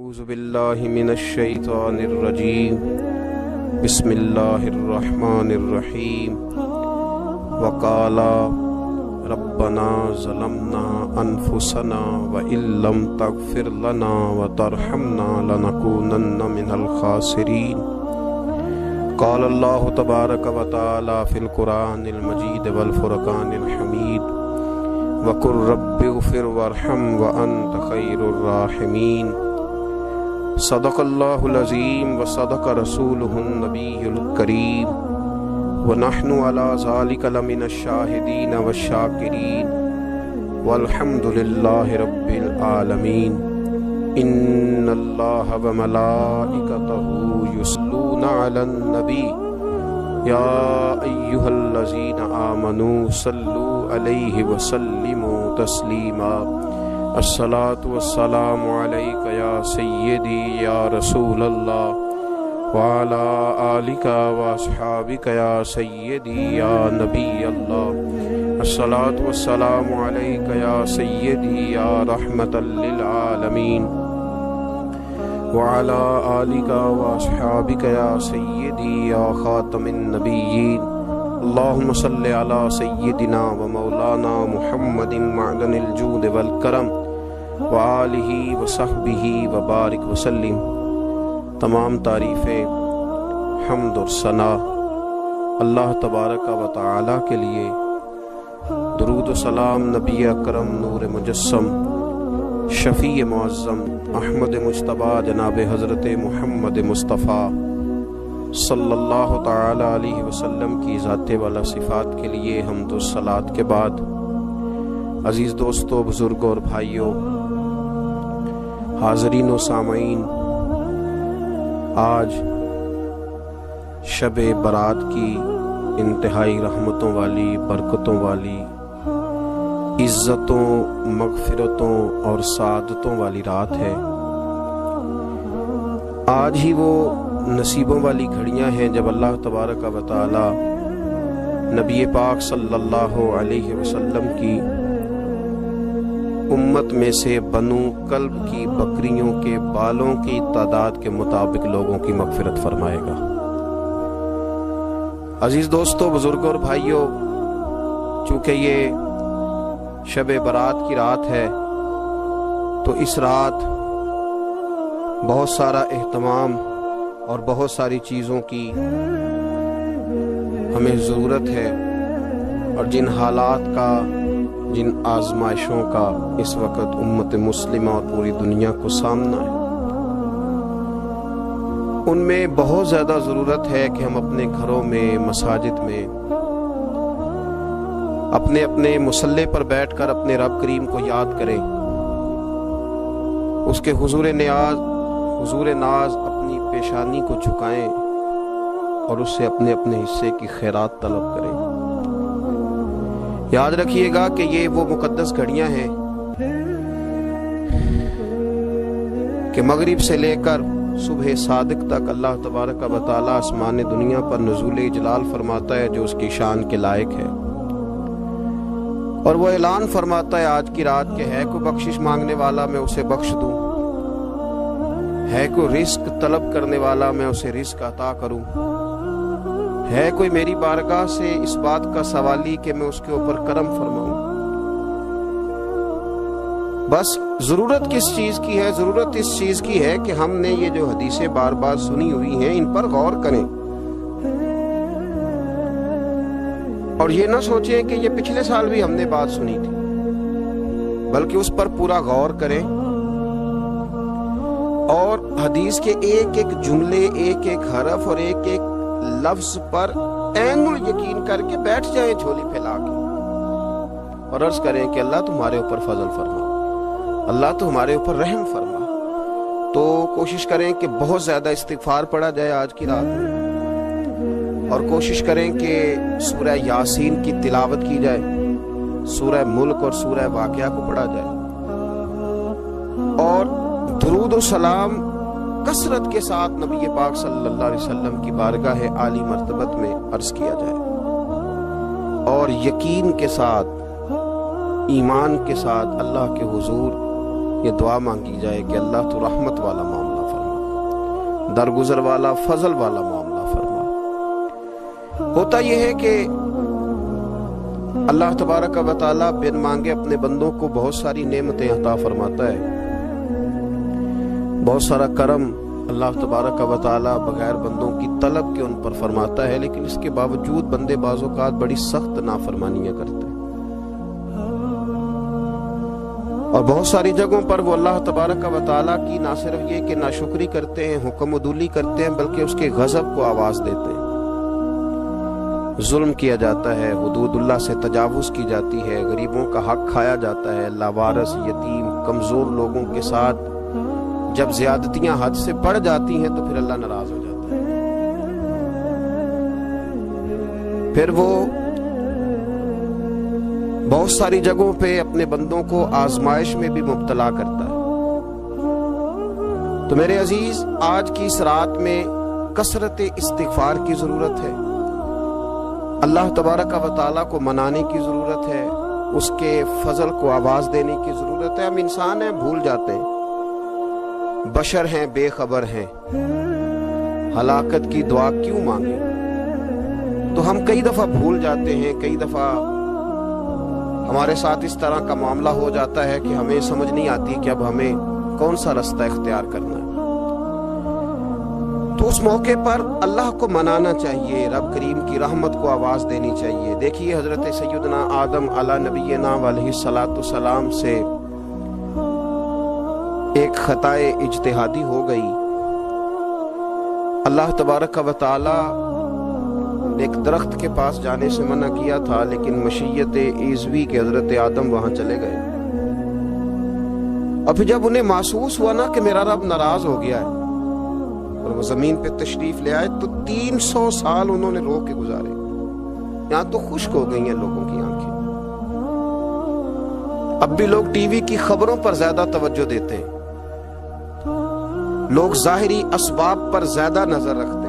اعوذ باللہ من الشیطان الرجیم بسم اللہ الرحمن الرحیم وقالا ربنا ظلمنا انفسنا وان لم تغفر لنا وترحمنا لنکونن من الخاسرین قال اللہ تبارک وتعالی فی القرآن المجید والفرقان الحمید وقل رب اغفر وارحم وانت خیر الراحمین صدق اللہ العظیم وصدق رسولہ النبی الکریم ونحن علی ذلک لمن الشاہدین والشاکرین والحمد للہ رب العالمین ان اللہ وملائکتہ یصلون علی النبی یا ایہا الذین آمنوا صلوا علیہ وسلموا تسلیما الصلاة والسلام علیک یا سیدی یا رسول اللہ وعلا آلک واصحابک یا سیدی یا نبی اللہ الصلاة والسلام علیک یا سیدی یا رحمت للعالمین وعلا آلک واصحابک یا سیدی یا خاتم النبیین اللہم صلی علی سیدنا و مولانا محمد معدن الجود والکرم وآلہ وصحبہ وبارک وسلم۔ تمام تعریفیں حمد اور ثنا اللہ تبارک و تعالی کے لیے، درود و سلام نبی اکرم نور مجسم شفیع معظم احمد مجتبیٰ جناب حضرت محمد مصطفیٰ صلی اللہ تعالی علیہ وسلم کی ذات والا صفات کے لیے حمد و صلات کے بعد، عزیز دوستو، بزرگوں اور بھائیوں، حاضرین و سامعین، آج شب برات کی انتہائی رحمتوں والی، برکتوں والی، عزتوں، مغفرتوں اور سعادتوں والی رات ہے۔ آج ہی وہ نصیبوں والی گھڑیاں ہیں جب اللہ تبارک و تعالی نبی پاک صلی اللہ علیہ وسلم کی امت میں سے بنو کلب کی بکریوں کے بالوں کی تعداد کے مطابق لوگوں کی مغفرت فرمائے گا۔ عزیز دوستو، بزرگوں اور بھائیوں، چونکہ یہ شب برات کی رات ہے تو اس رات بہت سارا اہتمام اور بہت ساری چیزوں کی ہمیں ضرورت ہے، اور جن حالات کا، جن آزمائشوں کا اس وقت امت مسلمہ اور پوری دنیا کو سامنا ہے، ان میں بہت زیادہ ضرورت ہے کہ ہم اپنے گھروں میں، مساجد میں، اپنے اپنے مصلی پر بیٹھ کر اپنے رب کریم کو یاد کریں، اس کے حضور ناز اپنی پیشانی کو جھکائیں اور اس سے اپنے اپنے حصے کی خیرات طلب کریں۔ یاد رکھیے گا کہ یہ وہ مقدس گھڑیاں ہیں کہ مغرب سے لے کر صبح صادق تک اللہ تبارک و تعالی آسمان دنیا پر نزول جلال فرماتا ہے جو اس کی شان کے لائق ہے، اور وہ اعلان فرماتا ہے آج کی رات کہ ہے کوئی بخشش مانگنے والا میں اسے بخش دوں، ہے کوئی رزق طلب کرنے والا میں اسے رزق عطا کروں، ہے کوئی میری بارگاہ سے اس بات کا سوالی کہ میں اس کے اوپر کرم فرماؤں۔ بس ضرورت کس چیز کی ہے؟ ضرورت اس چیز کی ہے کہ ہم نے یہ جو حدیثیں بار بار سنی ہوئی ہیں ان پر غور کریں، اور یہ نہ سوچیں کہ یہ پچھلے سال بھی ہم نے بات سنی تھی، بلکہ اس پر پورا غور کریں اور حدیث کے ایک ایک جملے، ایک ایک حرف اور ایک ایک لفظ پر عین الیقین کر کے بیٹھ جائیں جھولی پھیلا کے، اور عرض کریں کہ اللہ تمہارے اوپر فضل فرما، اللہ تو ہمارے اوپر رحم فرما۔ تو کوشش کریں کہ بہت زیادہ استغفار پڑھا جائے آج کی رات میں، اور کوشش کریں کہ سورہ یاسین کی تلاوت کی جائے، سورہ ملک اور سورہ واقعہ کو پڑھا جائے، اور درود و سلام کثرت کے ساتھ نبی پاک صلی اللہ علیہ وسلم کی بارگاہ عالی مرتبت میں عرض کیا جائے، اور یقین کے ساتھ، ایمان کے ساتھ اللہ کے حضور یہ دعا مانگی جائے کہ اللہ تو رحمت والا معاملہ فرما، درگزر والا فضل والا معاملہ فرما۔ ہوتا یہ ہے کہ اللہ تبارک و تعالیٰ بن مانگے اپنے بندوں کو بہت ساری نعمتیں عطا فرماتا ہے، بہت سارا کرم اللہ تبارک و تعالیٰ بغیر بندوں کی طلب کے ان پر فرماتا ہے، لیکن اس کے باوجود بندے بعض اوقات بڑی سخت نافرمانیاں کرتے ہیں، اور بہت ساری جگہوں پر وہ اللہ تبارک و تعالیٰ کی نہ صرف یہ کہ ناشکری کرتے ہیں، حکم و دولی کرتے ہیں، بلکہ اس کے غضب کو آواز دیتے ہیں۔ ظلم کیا جاتا ہے، حدود اللہ سے تجاوز کی جاتی ہے، غریبوں کا حق کھایا جاتا ہے، لاوارث، یتیم، کمزور لوگوں کے ساتھ جب زیادتیاں حد سے بڑھ جاتی ہیں تو پھر اللہ ناراض ہو جاتا ہے، پھر وہ بہت ساری جگہوں پہ اپنے بندوں کو آزمائش میں بھی مبتلا کرتا ہے۔ تو میرے عزیز، آج کی اس رات میں کثرت استغفار کی ضرورت ہے، اللہ تبارک و تعالیٰ کو منانے کی ضرورت ہے، اس کے فضل کو آواز دینے کی ضرورت ہے۔ ہم انسان ہیں، بھول جاتے ہیں، بشر ہیں، بے خبر ہیں، ہلاکت کی دعا کیوں مانگیں؟ تو ہم کئی دفعہ بھول جاتے ہیں، کئی دفعہ ہمارے ساتھ اس طرح کا معاملہ ہو جاتا ہے کہ ہمیں سمجھ نہیں آتی کہ اب ہمیں کون سا رستہ اختیار کرنا ہے۔ تو اس موقع پر اللہ کو منانا چاہیے، رب کریم کی رحمت کو آواز دینی چاہیے۔ دیکھیے حضرت سیدنا آدم علیہ نبینا علیہ السلام سے ایک خطائے اجتہادی ہو گئی، اللہ تبارک و تعالی نے ایک درخت کے پاس جانے سے منع کیا تھا، لیکن مشیت ایزوی کے حضرت آدم وہاں چلے گئے، اور پھر جب انہیں محسوس ہوا نا کہ میرا رب ناراض ہو گیا ہے اور وہ زمین پہ تشریف لے آئے، تو 300 سال انہوں نے رو کے گزارے۔ یہاں تو خشک ہو گئی ہیں لوگوں کی آنکھیں۔ اب بھی لوگ ٹی وی کی خبروں پر زیادہ توجہ دیتے ہیں، لوگ ظاہری اسباب پر زیادہ نظر رکھتے ہیں۔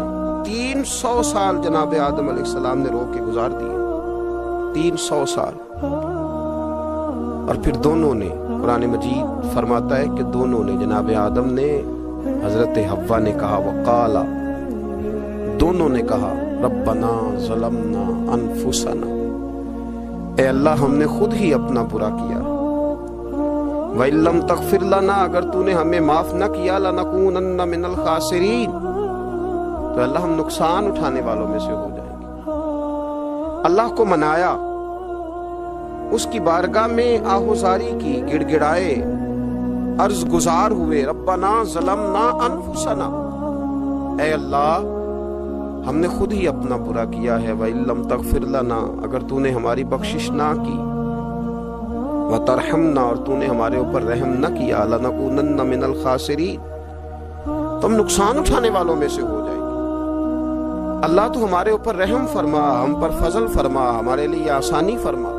300 سال جناب آدم علیہ السلام نے رو کے گزار دیے، 300 سال۔ اور پھر دونوں نے، قرآن مجید فرماتا ہے کہ دونوں نے، جناب آدم نے، حضرت حوا نے کہا، وقالا، دونوں نے کہا، ربنا ظلمنا انفسنا، اے اللہ ہم نے خود ہی اپنا برا کیا، وَإِن لَّمْ تَغْفِرْ لَنَا، اگر تو نے ہمیں معاف نہ کیا، لَنَكُونَنَّ مِنَ الْخَاسِرِينَ، تو اللہ ہم نقصان اٹھانے والوں میں سے ہو جائیں گے۔ اللہ کو منایا، اس کی بارگاہ میں آہوزاری کی، گڑ گڑائے، عرض گزار ہوئے، ربنا ظلمنا انفسنا، اے اللہ ہم نے خود ہی اپنا برا کیا ہے، وَإِن لَّمْ تَغْفِرْ لَنَا، اگر تو نے ہماری بخشش نہ کی، وَتَرْحَمْنَا، اور تو نے ہمارے اوپر رحم نہ کیا، لَنَكُونَنَّ مِنَ الْخَاسِرِينَ، تو ہم نقصان اٹھانے والوں میں سے ہو جائیں گے۔ اللہ تو ہمارے اوپر رحم فرما، ہم پر فضل فرما، ہمارے لیے آسانی فرما۔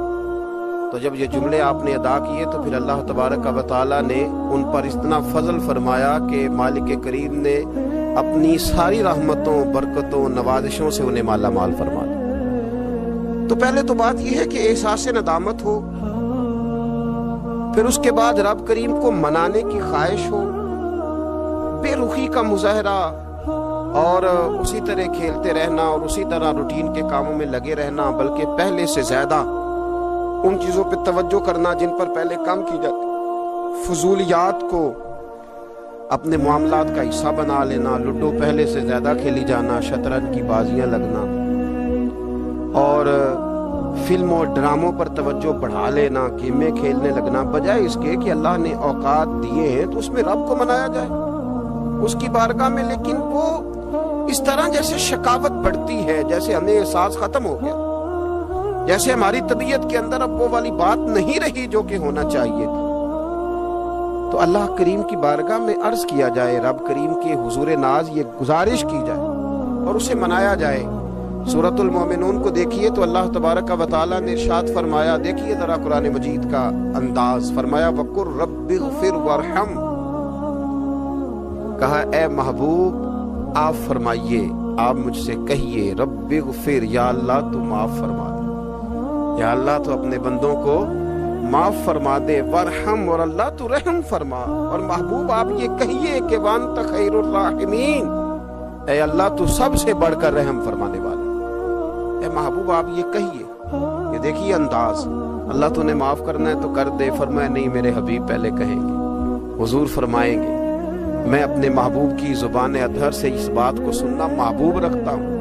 تو جب یہ جملے آپ نے ادا کیے تو پھر اللہ تبارک و تعالیٰ نے ان پر اتنا فضل فرمایا کہ مالک کریم نے اپنی ساری رحمتوں، برکتوں، نوازشوں سے انہیں مالا مال فرما دیا۔ تو پہلے تو بات یہ ہے کہ احساس ندامت ہو، پھر اس کے بعد رب کریم کو منانے کی خواہش ہو، بے رخی کا مظاہرہ، اور اسی طرح کھیلتے رہنا اور اسی طرح روٹین کے کاموں میں لگے رہنا، بلکہ پہلے سے زیادہ ان چیزوں پہ توجہ کرنا جن پر پہلے کام کی جاتی، فضولیات کو اپنے معاملات کا حصہ بنا لینا، لوڈو پہلے سے زیادہ کھیلی جانا، شطرنج کی بازیاں لگنا، اور فلموں اور ڈراموں پر توجہ بڑھا لینا، گیمیں کھیلنے لگنا، بجائے اس کے کہ اللہ نے اوقات دیے ہیں تو اس میں رب کو منایا جائے اس کی بارگاہ میں۔ لیکن وہ اس طرح جیسے شکاوت بڑھتی ہے، جیسے ہمیں احساس ختم ہو گیا، جیسے ہماری طبیعت کے اندر اب وہ والی بات نہیں رہی جو کہ ہونا چاہیے تھی۔ تو اللہ کریم کی بارگاہ میں عرض کیا جائے، رب کریم کے حضور ناز یہ گزارش کی جائے اور اسے منایا جائے۔ سورۃ المومنون کو دیکھیے تو اللہ تبارک و تعالیٰ نے ارشاد فرمایا، دیکھیے ذرا قرآن مجید کا انداز، فرمایا وَقُلْ رَبِّ اغْفِرْ وَارْحَمْ، کہا اے محبوب آپ فرمائیے، آپ مجھ سے کہیے، رب اغفر، یا اللہ تو معاف فرما دے، یا اللہ تو اپنے بندوں کو معاف فرما دے، ورحم، اور اللہ تو رحم فرما، اور محبوب آپ یہ کہیے کہ وانت خیر الراحمین، اے اللہ تو سب سے بڑھ کر رحم فرمانے والا، اے محبوب آپ یہ کہیے۔ یہ دیکھیے انداز، اللہ تو نے معاف کرنا ہے تو کر دے، فرمایا نہیں میرے حبیب پہلے کہیں گے، حضور فرمائیں گے میں اپنے محبوب کی زبان اطہر سے اس بات کو سننا محبوب رکھتا ہوں۔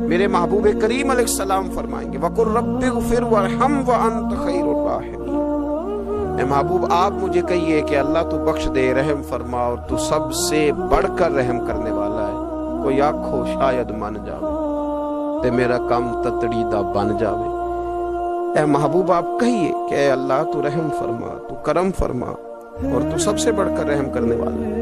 میرے محبوب کریم علیہ السلام فرمائیں گے وَقُلْ رَبِّ اغْفِرْ وَارْحَمْ وَأَنْتَ خَيْرُ الرَّاحِمِينَ، اے محبوب آپ مجھے کہیے کہ اللہ تو بخش دے، رحم فرما، اور تو سب سے بڑھ کر رحم کرنے والا ہے، کوئی آنکھو شاید من جاوے تے میرا کم تتڑی دا بن جاوے۔ اے محبوب آپ کہیے کہ اے اللہ تو رحم فرما، تو کرم فرما، اور تو سب سے بڑھ کر رحم کرنے والا ہے۔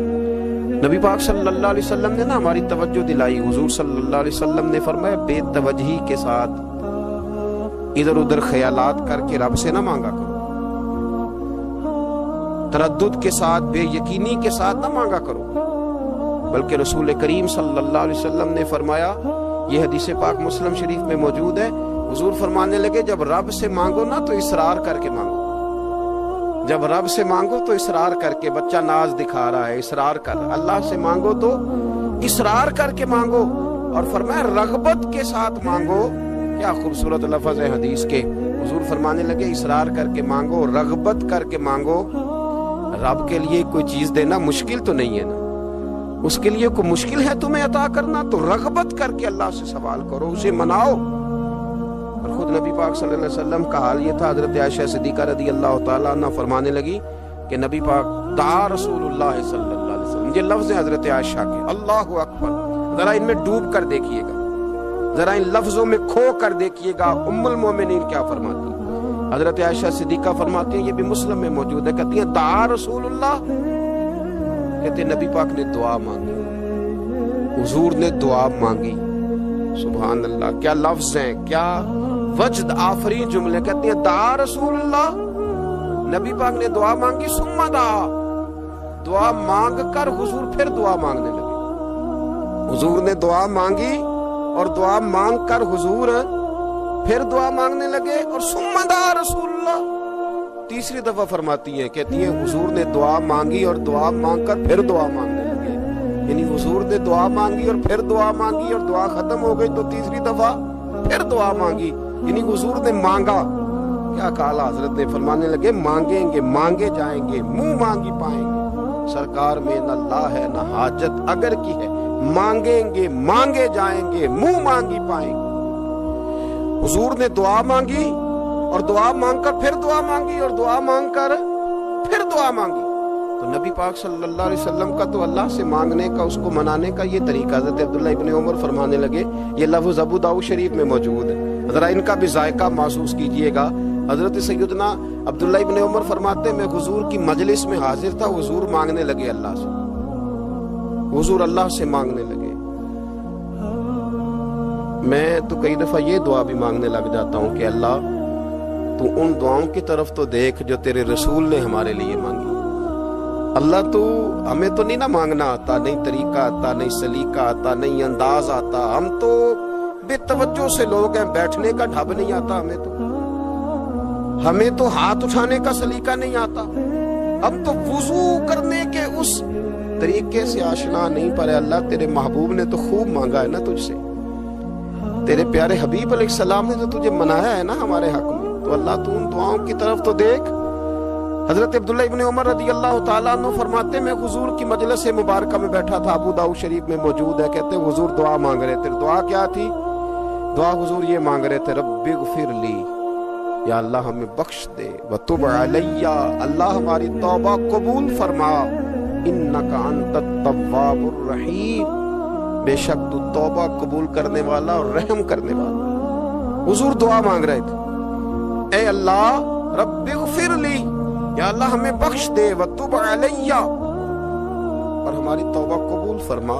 نبی پاک صلی اللہ علیہ وسلم نے ہماری توجہ دلائی، حضور صلی اللہ علیہ وسلم نے فرمایا بے توجہی کے ساتھ ادھر ادھر خیالات کر کے رب سے نہ مانگا کرو، تردد کے ساتھ، بے یقینی کے ساتھ نہ مانگا کرو، بلکہ رسول کریم صلی اللہ علیہ وسلم نے فرمایا، یہ حدیث پاک مسلم شریف میں موجود ہے، حضور فرمانے لگے جب رب سے مانگو نا تو اصرار کر کے مانگو، جب رب سے مانگو تو اصرار کر کے، بچہ ناز دکھا رہا ہے اصرار کر، اللہ سے مانگو تو اصرار کر کے مانگو، اور فرمایا رغبت کے ساتھ مانگو۔ کیا خوبصورت لفظ ہے حدیث کے، حضور فرمانے لگے اصرار کر کے مانگو، رغبت کر کے مانگو۔ رب کے لیے کوئی چیز دینا مشکل تو نہیں ہے نا، اس کے لیے کوئی مشکل ہے تمہیں عطا کرنا، تو رغبت کر کے اللہ سے سوال کرو، اسے مناؤ۔ اور خود نبی پاک صلی اللہ علیہ وسلم کا حال یہ تھا، حضرت عائشہ صدیقہ رضی اللہ تعالیٰ عنہ فرمانے لگی کہ نبی پاک دعا رسول اللہ صلی اللہ علیہ وسلم، یہ لفظ ہیں حضرت عائشہ کے، اللہ اکبر، ذرا ان میں ڈوب کر دیکھیے گا، ذرا ان لفظوں میں کھو کر دیکھیے گا، ام المومنین کیا فرماتی ہیں۔ حضرت عائشہ صدیقہ فرماتی ہیں، یہ بھی مسلم میں موجود ہے، کہتی ہیں دعا رسول اللہ، کہتے ہیں نبی پاک نے دعا مانگی، حضور نے دعا مانگی، سبحان اللہ، کیا لفظ ہیں، کیا وجد آفرین جملے، کہتے ہیں دعا رسول اللہ، نبی پاک نے دعا مانگی، ثم دعا، دعا مانگ کر حضور پھر دعا مانگنے لگے، حضور نے دعا مانگی اور دعا مانگ کر حضور پھر دعا مانگنے لگے، اور ثم دعا رسول اللہ، تیسری دفعہ فرماتی ہیں، کہتی ہیں حضور نے دعا مانگی اور دعا مانگ کر پھر دعا مانگنے لگے، یعنی حضور نے دعا مانگی اور پھر دعا مانگی، اور دعا ختم ہو گئی تو تیسری دفعہ پھر دعا مانگی، یعنی حضور نے مانگا۔ کیا کہا حضرت نے، فرمانے لگے مانگیں گے مانگے جائیں گے، منہ مانگی پائیں گے، سرکار میں نہ لا ہے نہ حاجت اگر کی ہے، مانگیں گے مانگے جائیں گے، منہ مانگی پائیں گے۔ حضور نے دعا مانگی اور دعا مانگ کر پھر دعا مانگی، اور دعا مانگ کر پھر دعا مانگی، تو نبی پاک صلی اللہ علیہ وسلم کا تو اللہ سے مانگنے کا، اس کو منانے کا یہ طریقہ۔ حضرت عبداللہ ابن عمر فرمانے لگے، یہ لفظ ابو داؤد شریف میں موجود ہے، ذرا ان کا بھی ذائقہ محسوس کیجئے گا۔ حضرت سیدنا عبداللہ ابن عمر فرماتے ہیں میں حضور کی مجلس میں حاضر تھا، حضور مانگنے لگے اللہ سے، حضور اللہ سے مانگنے لگے۔ میں تو کئی دفعہ یہ دعا بھی مانگنے لگ جاتا ہوں کہ اللہ تو ان دعاؤں کی طرف تو دیکھ جو تیرے رسول نے ہمارے لیے مانگی۔ اللہ تو ہمیں تو نہیں نہ مانگنا آتا، نہیں طریقہ آتا، نہیں سلیقہ آتا، نہیں انداز آتا، ہم تو بے توجہ سے لوگ ہیں، بیٹھنے کا ڈھب نہیں آتا، ہمیں تو ہاتھ اٹھانے کا سلیقہ نہیں آتا، ہم تو وضو کرنے کے اس طریقے سے آشنا نہیں، پر اللہ تیرے محبوب نے تو خوب مانگا ہے نا تجھ سے، تیرے پیارے حبیب علیہ السلام نے تو تجھے منایا ہے نا ہمارے حق میں، تو اللہ تو ان دعاؤں کی طرف تو دیکھ۔ حضرت عبداللہ ابن عمر رضی اللہ تعالیٰ عنہ فرماتے میں حضور کی مجلس مبارکہ میں بیٹھا تھا، ابو داؤد شریف میں موجود ہے، کہتے ہیں حضور دعا مانگ رہے تھے، دعا کیا تھی؟ دعا حضور یہ مانگ رہے تھے، رب اغفر لی، یا اللہ ہمیں بخش دے، وتب علی، اللہ ہماری توبہ قبول فرما، انک انت التواب الرحیم، بے شک تو توبہ قبول کرنے والا اور رحم کرنے والا۔ حضور دعا مانگ رہے تھے، اے اللہ رب اغفر لی، یا اللہ ہمیں بخش دے، وتب علی، اور ہماری توبہ قبول فرما،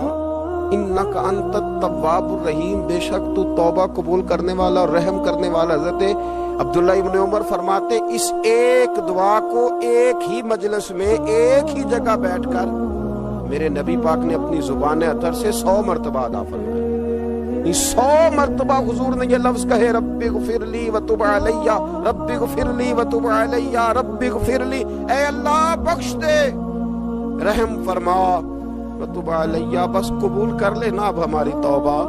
انک انت التواب الرحیم، بے شک تو توبہ قبول کرنے والا اور رحم کرنے والا۔ حضرت عبداللہ ابن عمر فرماتے اس ایک دعا کو ایک ہی مجلس میں ایک ہی جگہ بیٹھ کر میرے نبی پاک نے اپنی زبان اطہر سے 100 مرتبہ ادا فرمایا۔ 100 مرتبہ حضور نے یہ لفظ کہے رب اغفر لی وتب علیہ، رب اغفر لی وتب علیہ، رب اغفر لی، اے اللہ بخش دے، رحم فرما، وتب علیہ، بس قبول کر لینا اب ہماری توبہ،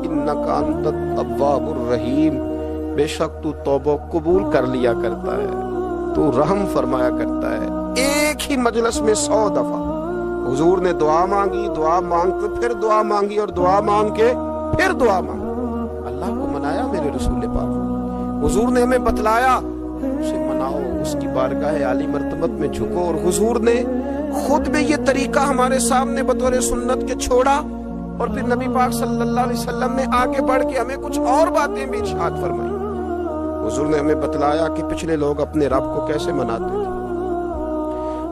انک انت التواب الرحیم، بے شک تو توبہ قبول کر لیا کرتا ہے، تو رحم فرمایا کرتا ہے۔ ایک ہی مجلس میں 100 دفعہ حضور نے دعا مانگی، دعا مانگ کے پھر دعا مانگی، اور دعا مانگ کے پھر دعا مانگی، اللہ کو منایا میرے رسول پاک، حضور نے ہمیں بتلایا اسے مناؤ، اس کی بارگاہ عالی مرتبت میں جھکو، اور حضور نے خود بھی یہ طریقہ ہمارے سامنے بطور سنت کے چھوڑا، اور پھر نبی پاک صلی اللہ علیہ وسلم نے آگے بڑھ کے ہمیں کچھ اور باتیں بھی ارشاد فرمائی۔ حضور نے ہمیں بتلایا کہ پچھلے لوگ اپنے رب کو کیسے مناتے تھے،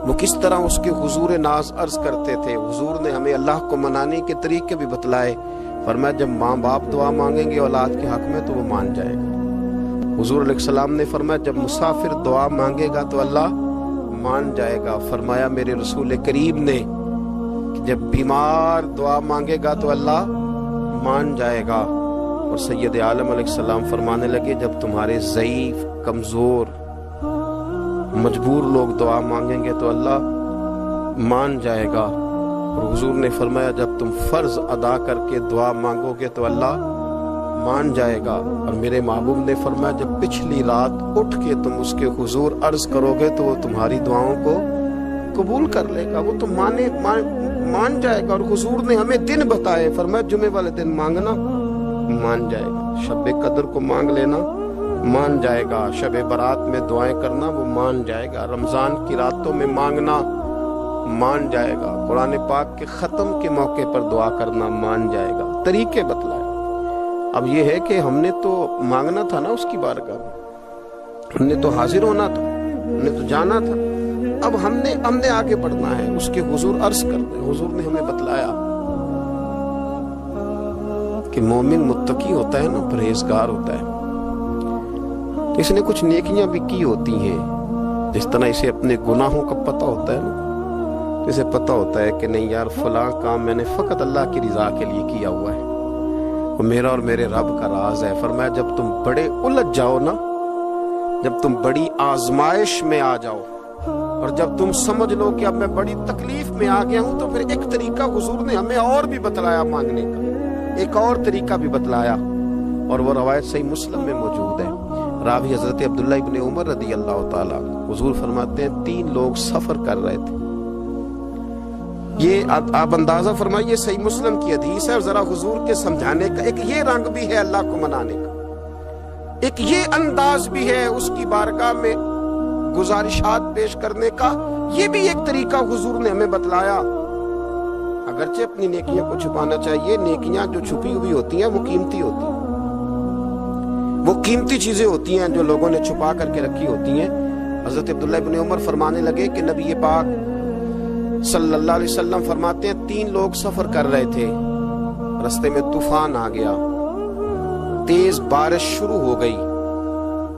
وہ کس طرح اس کے حضور ناز عرض کرتے تھے۔ حضور نے ہمیں اللہ کو منانے کے طریقے بھی بتلائے، فرمایا جب ماں باپ دعا مانگیں گے اولاد کے حق میں تو وہ مان جائے گا۔ حضور علیہ السلام نے فرمایا جب مسافر دعا مانگے گا تو اللہ مان جائے گا۔ فرمایا میرے رسول کریم نے کہ جب بیمار دعا مانگے گا تو اللہ مان جائے گا۔ اور سید عالم علیہ السلام فرمانے لگے جب تمہارے ضعیف، کمزور، مجبور لوگ دعا مانگیں گے تو اللہ مان جائے گا۔ اور حضور نے فرمایا جب تم فرض ادا کر کے دعا مانگو گے تو اللہ مان جائے گا۔ اور میرے محبوب نے فرمایا جب پچھلی رات اٹھ کے تم اس کے حضور عرض کرو گے تو وہ تمہاری دعاؤں کو قبول کر لے گا، وہ تو مان جائے گا۔ اور حضور نے ہمیں دن بتائے، فرمایا جمعے والے دن مانگنا مان جائے گا، شب قدر کو مانگ لینا مان جائے گا، شب برات میں دعائیں کرنا وہ مان جائے گا، رمضان کی راتوں میں مانگنا مان جائے گا، قرآن پاک کے ختم کے موقع پر دعا کرنا مان جائے گا، طریقے بتلائے۔ اب یہ ہے کہ ہم نے تو مانگنا تھا نا اس کی بارگاہ میں، ہم نے تو حاضر ہونا تھا، ہم نے تو جانا تھا، اب ہم نے آگے بڑھنا ہے، اس کے حضور عرض کرتے۔ حضور نے ہمیں بتلایا کہ مومن متقی ہوتا ہے نا، پرہیزگار ہوتا ہے، تو اس نے کچھ نیکیاں بھی کی ہوتی ہیں، جس طرح اسے اپنے گناہوں کا پتہ ہوتا ہے نا، اسے پتہ ہوتا ہے کہ نہیں یار فلاں کام میں نے فقط اللہ کی رضا کے لیے کیا ہوا ہے، وہ میرا اور میرے رب کا راز ہے۔ فرمایا جب تم بڑے الجھ جاؤ نا، جب تم بڑی آزمائش میں آ جاؤ، اور جب تم سمجھ لو کہ اب میں بڑی تکلیف میں آ گیا ہوں، تو پھر ایک طریقہ حضور نے ہمیں اور بھی بتلایا مانگنے کا، ایک اور طریقہ بھی بتلایا، اور وہ روایت صحیح مسلم میں موجود ہے، راوی حضرت عبداللہ ابن عمر رضی اللہ تعالیٰ۔ حضور فرماتے ہیں 3 لوگ سفر کر رہے تھے، یہ آپ اندازہ فرمائیے صحیح مسلم کی حدیث ہے، اور ذرا حضور کے سمجھانے کا ایک یہ رنگ بھی ہے اللہ کو منانے کا، ایک یہ انداز بھی ہے اس کی بارگاہ میں گزارشات پیش کرنے کا، یہ بھی ایک طریقہ حضور نے ہمیں بتلایا۔ اگرچہ اپنی نیکیوں کو چھپانا چاہیے، نیکیاں جو چھپی ہوئی ہوتی ہیں وہ قیمتی ہوتی ہیں، وہ قیمتی چیزیں ہوتی ہیں جو لوگوں نے چھپا کر کے رکھی ہوتی ہیں۔ حضرت عبداللہ ابن عمر فرمانے لگے کہ نبی پاک صلی اللہ علیہ وسلم فرماتے ہیں 3 لوگ سفر کر رہے تھے، رستے میں طوفان آ گیا، تیز بارش شروع ہو گئی،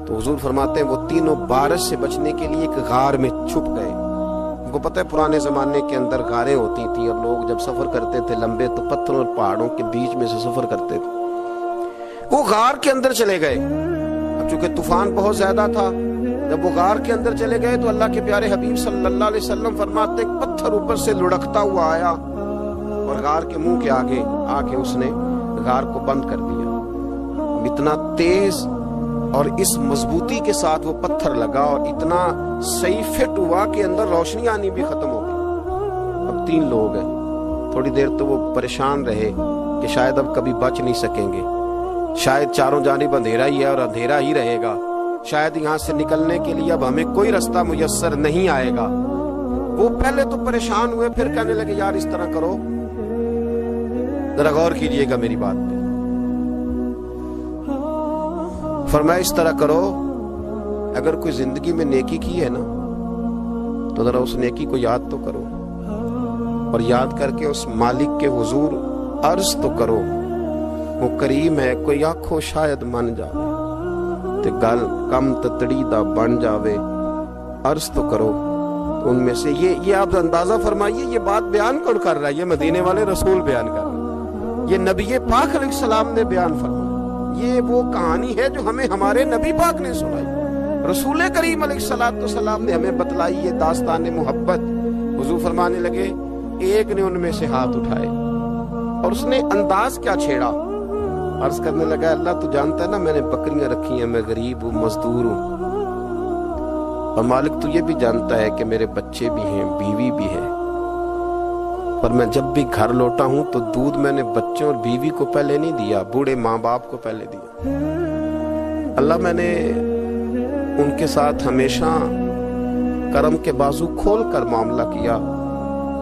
تو حضور فرماتے ہیں وہ تینوں بارش سے بچنے کے لیے ایک غار میں چھپ گئے۔ ان کو پتہ ہے پرانے زمانے کے اندر غاریں ہوتی تھیں، اور لوگ جب سفر کرتے تھے لمبے تو پتھروں اور پہاڑوں کے بیچ میں سے سفر کرتے تھے، وہ غار کے اندر چلے گئے۔ اب چونکہ طوفان بہت زیادہ تھا، جب وہ غار کے اندر چلے گئے تو اللہ کے پیارے حبیب صلی اللہ علیہ وسلم فرماتے ہیں پتھر اوپر سے لڑکتا ہوا آیا، اور غار کے منہ کے آگے آ کے اس نے غار کو بند کر دیا۔ اتنا تیز اور اس مضبوطی کے ساتھ وہ پتھر لگا، اور اتنا صحیح فٹ ہوا کہ اندر روشنی آنی بھی ختم ہو گئی۔ اب 3 لوگ ہیں، تھوڑی دیر تو وہ پریشان رہے کہ شاید اب کبھی بچ نہیں سکیں گے، شاید چاروں جانب اندھیرا ہی ہے اور اندھیرا ہی رہے گا، شاید یہاں سے نکلنے کے لیے اب ہمیں کوئی رستہ میسر نہیں آئے گا۔ وہ پہلے تو پریشان ہوئے، پھر کہنے لگے یار اس طرح کرو، ذرا غور کیجئے گا میری بات پہ۔ فرمایا اس طرح کرو، اگر کوئی زندگی میں نیکی کی ہے نا تو ذرا اس نیکی کو یاد تو کرو، اور یاد کر کے اس مالک کے حضور عرض تو کرو، وہ کریم ہے، کوئی آنکھوں شاید من جاوے تے گل کم تتڑی دا بن جاوے، عرض تو کرو۔ ان میں سے یہ آپ اندازہ فرمائیے، یہ بات بیان کون کر رہا ہے؟ یہ مدینے والے رسول بیان کر رہے ہیں۔ یہ نبی پاک علیہ السلام نے بیان فرمایا، یہ وہ کہانی ہے جو ہمیں ہمارے نبی پاک نے سنائی، رسول کریم علیہ السلام نے ہمیں بتلائی یہ داستان محبت۔ حضور فرمانے لگے ایک نے ان میں سے ہاتھ اٹھائے اور اس نے انداز کیا چھیڑا، عرض کرنے لگا اللہ تو جانتا ہے نا میں نے بکریاں رکھی ہیں، میں غریب ہوں، مزدور ہوں، اور مالک تو یہ بھی جانتا ہے کہ میرے بچے بھی ہیں، بیوی بھی ہے، پر میں جب بھی گھر لوٹا ہوں تو دودھ میں نے بچوں اور بیوی کو پہلے نہیں دیا، بوڑھے ماں باپ کو پہلے دیا۔ اللہ میں نے ان کے ساتھ ہمیشہ کرم کے بازو کھول کر معاملہ کیا،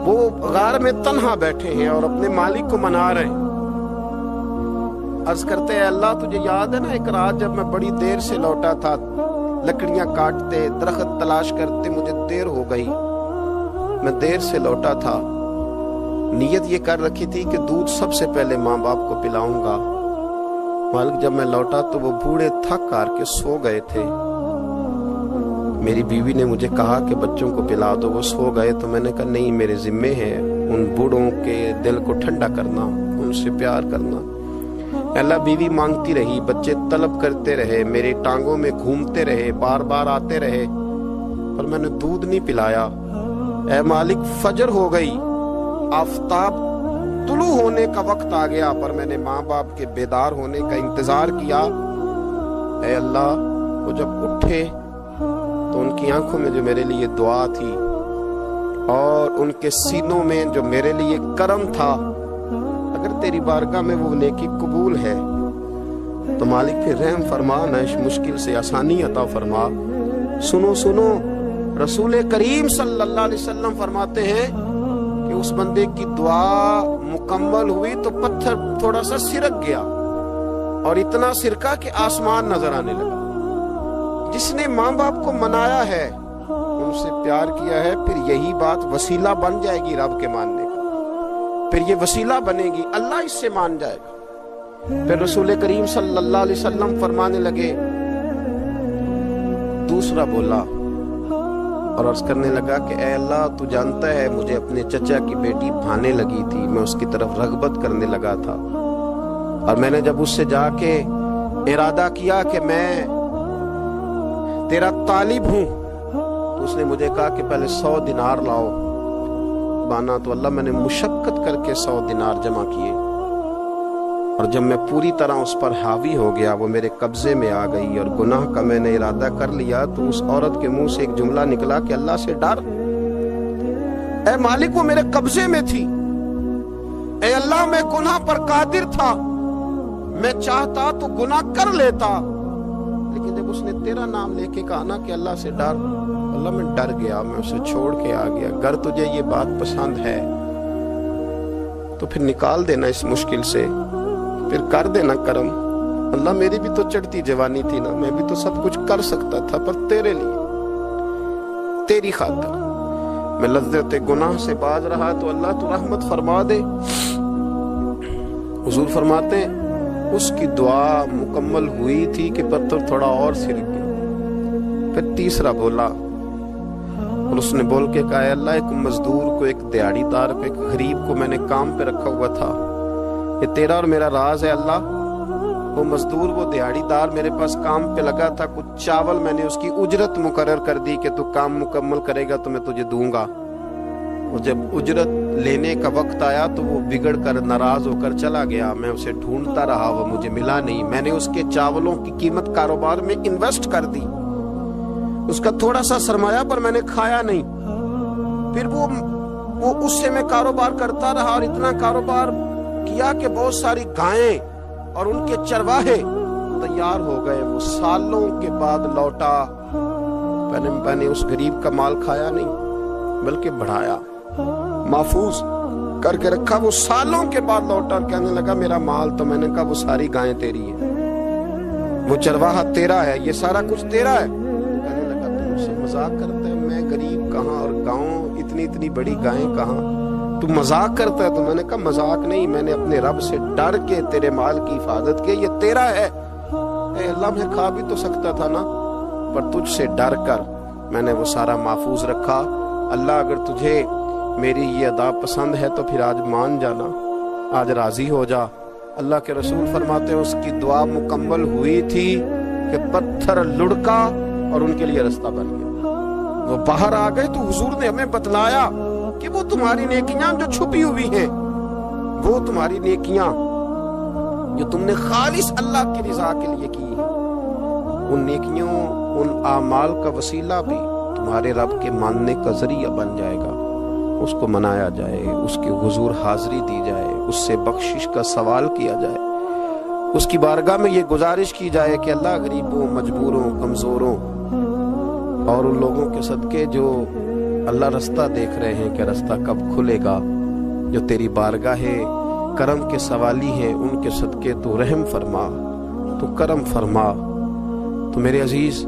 وہ غار میں تنہا بیٹھے ہیں اور اپنے مالک کو منا رہے ہیں۔ عرض کرتے ہیں اللہ تجھے یاد ہے نا ایک رات جب میں بڑی دیر سے لوٹا تھا، لکڑیاں کاٹتے درخت تلاش کرتے مجھے دیر ہو گئی، میں دیر سے لوٹا تھا، نیت یہ کر رکھی تھی کہ دودھ سب سے پہلے ماں باپ کو پلاؤں گا، مالک جب میں لوٹا تو وہ بوڑھے تھک کر کے سو گئے تھے، میری بیوی نے مجھے کہا کہ بچوں کو پلا دو، وہ سو گئے، تو میں نے کہا نہیں میرے ذمے ہے ان بوڑھوں کے دل کو ٹھنڈا کرنا، ان سے پیار کرنا۔ اللہ بیوی مانگتی رہی، بچے طلب کرتے رہے، میری ٹانگوں میں گھومتے رہے، بار بار آتے رہے، پر میں نے دودھ نہیں پلایا۔ اے مالک فجر ہو گئی، آفتاب طلوع ہونے کا وقت آ گیا، پر میں نے ماں باپ کے بیدار ہونے کا انتظار کیا۔ اے اللہ وہ جب اٹھے تو ان کی آنکھوں میں جو میرے لیے دعا تھی اور ان کے سینوں میں جو میرے لیے کرم تھا، اگر تیری بارگاہ میں وہ نیکی قبول ہے تو مالک پھر رحم فرما، نہ اس مشکل سے آسانی عطا فرما۔ سنو سنو، رسول کریم صلی اللہ علیہ وسلم فرماتے ہیں کہ اس بندے کی دعا مکمل ہوئی تو پتھر تھوڑا سا سرک گیا اور اتنا سرکا کہ آسمان نظر آنے لگا۔ جس نے ماں باپ کو منایا ہے، ان سے پیار کیا ہے، پھر یہی بات وسیلہ بن جائے گی رب کے ماننے کا، پھر یہ وسیلہ بنے گی، اللہ اس سے مان جائے گا۔ پھر رسول کریم صلی اللہ علیہ وسلم فرمانے لگے، دوسرا بولا اور عرض کرنے لگا کہ اے اللہ تو جانتا ہے مجھے اپنے چچا کی بیٹی بھانے لگی تھی، میں اس کی طرف رغبت کرنے لگا تھا، اور میں نے جب اس سے جا کے ارادہ کیا کہ میں تیرا طالب ہوں، تو اس نے مجھے کہا کہ پہلے 100 دینار لاؤ بانا، تو اللہ میں نے مشقت کر کے 100 دینار جمع کیے، اور جب میں پوری طرح اس پر حاوی ہو گیا، وہ میرے قبضے میں آ گئی اور گناہ کا میں نے ارادہ کر لیا، تو اس عورت کے منہ سے ایک جملہ نکلا کہ اللہ سے ڈر، اے مالک وہ میرے قبضے میں تھی، اے اللہ میں گناہ پر قادر تھا، میں چاہتا تو گناہ کر لیتا، لیکن جب اس نے تیرا نام لے کے کہا نا کہ اللہ سے ڈر، اللہ میں ڈر گیا، میں اسے چھوڑ کے آ گیا۔ اگر تجھے یہ بات پسند ہے تو پھر نکال دینا اس مشکل سے، پھر کر دینا کرم۔ اللہ میری بھی تو چڑھتی جوانی تھی نا، میں بھی تو سب کچھ کر سکتا تھا، پر تیرے لیے، تیری خاطر میں لذت گناہ سے باز رہا، تو اللہ تو رحمت فرما دے۔ حضور فرماتے ہیں اس کی دعا مکمل ہوئی تھی کہ پتھر تھوڑا اور سرک گیا۔ پھر تیسرا بولا اور اس نے بول کے کہا اے اللہ ایک مزدور کو، ایک دیہڑی دار کو، ایک غریب کو میں نے کام پہ رکھا ہوا تھا، یہ تیرا اور میرا راز ہے اللہ۔ وہ مزدور، وہ دیہڑی دار میرے پاس کام پہ لگا تھا، کچھ چاول میں نے اس کی اجرت مقرر کر دی کہ تو کام مکمل کرے گا تو میں تجھے دوں گا، اور جب اجرت لینے کا وقت آیا تو وہ بگڑ کر ناراض ہو کر چلا گیا، میں اسے ڈھونڈتا رہا، وہ مجھے ملا نہیں، میں نے اس کے چاولوں کی قیمت کاروبار میں انویسٹ کر دی، اس کا تھوڑا سا سرمایہ پر میں نے کھایا نہیں، پھر وہ اس سے میں کاروبار کرتا رہا اور اتنا کاروبار کیا کہ بہت ساری گائیں اور ان کے چرواہے تیار ہو گئے، وہ سالوں کے بعد لوٹا، میں نے اس غریب کا مال کھایا نہیں بلکہ بڑھایا، محفوظ کر کے رکھا، وہ سالوں کے بعد لوٹا اور کہنے لگا میرا مال، تو میں نے کہا وہ ساری گائیں تیری ہیں، وہ چرواہا تیرا ہے، یہ سارا کچھ تیرا ہے، کہنے لگا تم مجھ سے مذاق کرتا ہے، میں غریب کہاں اور گاؤں اتنی بڑی گائیں کہاں، تو مذاق کرتا ہے، تو میں نے کہا مذاق نہیں، میں نے اپنے رب سے ڈر کے تیرے مال کی حفاظت کی، یہ تیرا ہے، اے اللہ میں کھا بھی تو سکتا تھا نا، پر تجھ سے ڈر کر میں نے وہ سارا محفوظ رکھا۔ اللہ اگر تجھے میری یہ ادا پسند ہے تو پھر آج مان جانا، آج راضی ہو جا۔ اللہ کے رسول فرماتے ہیں اس کی دعا مکمل ہوئی تھی کہ پتھر لڑکا اور ان کے لیے رستہ بن گیا۔ وہ باہر آ گئے تو حضور نے ہمیں بتلایا کہ وہ تمہاری نیکیاں جو چھپی ہوئی ہیں، وہ تمہاری نیکیاں جو تم نے خالص اللہ کی رضا کے لیے کی ہیں، ان نیکیوں، ان اعمال کا وسیلہ بھی تمہارے رب کے ماننے کا ذریعہ بن جائے گا۔ اس کو منایا جائے، اس کے حضور حاضری دی جائے، اس سے بخشش کا سوال کیا جائے، اس کی بارگاہ میں یہ گزارش کی جائے کہ اللہ غریبوں، مجبوروں، کمزوروں اور ان لوگوں کے صدقے جو اللہ رستہ دیکھ رہے ہیں کہ رستہ کب کھلے گا، جو تیری بارگاہ کرم کے سوالی ہیں، ان کے صدقے تو رحم فرما، تو کرم فرما۔ تو میرے عزیز،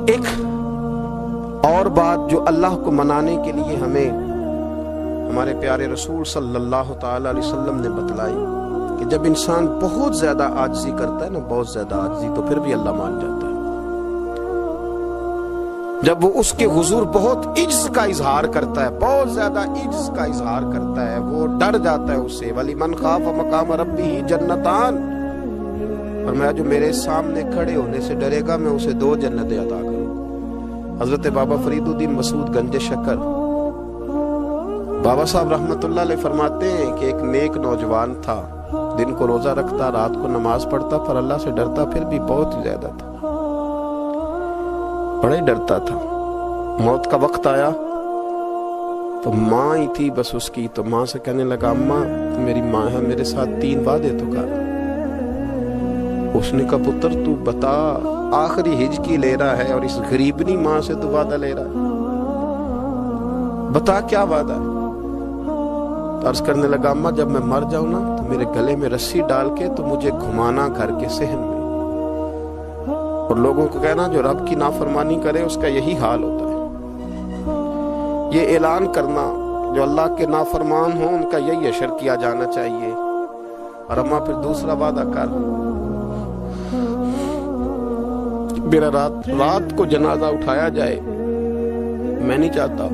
ایک اور بات جو اللہ کو منانے کے لیے ہمیں ہمارے پیارے رسول صلی اللہ تعالی علیہ وسلم نے بتلائی کہ جب انسان بہت زیادہ عاجزی کرتا ہے نا، بہت زیادہ عاجزی، تو پھر بھی اللہ مان جاتا ہے۔ جب وہ اس کے حضور بہت عجز کا اظہار کرتا ہے، بہت زیادہ عجز کا اظہار کرتا ہے، وہ ڈر جاتا ہے اس سے۔ وَلِمَنْ خَافَ مَقَامَ رَبِّهِ جَنَّتَانِ، اور میں جو میرے سامنے کھڑے ہونے سے ڈرے گا میں اسے 2 جنتیں عطا کروں۔ حضرت بابا فرید الدین مسعود گنج شکر بابا صاحب رحمت اللہ علیہ فرماتے ہیں کہ ایک نیک نوجوان تھا، دن کو روزہ رکھتا، رات کو نماز پڑھتا، پر اللہ سے ڈرتا پھر بھی بہت ہی زیادہ تھا، بڑا ہی ڈرتا تھا۔ موت کا وقت آیا تو ماں ہی تھی بس اس کی، تو ماں سے کہنے لگا، اماں میری ماں ہے، میرے ساتھ 3 وعدے تو کر۔ اس نے کہا، پتر تو بتا، آخری ہج کی لے رہا ہے اور اس غریبنی ماں سے تو وعدہ لے رہا ہے، بتا کیا وعدہ ہے؟ عرض کرنے لگا، اماں جب میں مر جاؤں نا تو میرے گلے میں رسی ڈال کے تو مجھے گھمانا گھر کے صحن میں، اور لوگوں کو کہنا جو رب کی نافرمانی کرے اس کا یہی حال ہوتا ہے۔ یہ اعلان کرنا جو اللہ کے نافرمان ہوں ان کا یہی اشر کیا جانا چاہیے۔ اور اماں پھر دوسرا وعدہ کر، میرا رات کو جنازہ اٹھایا جائے، میں نہیں چاہتا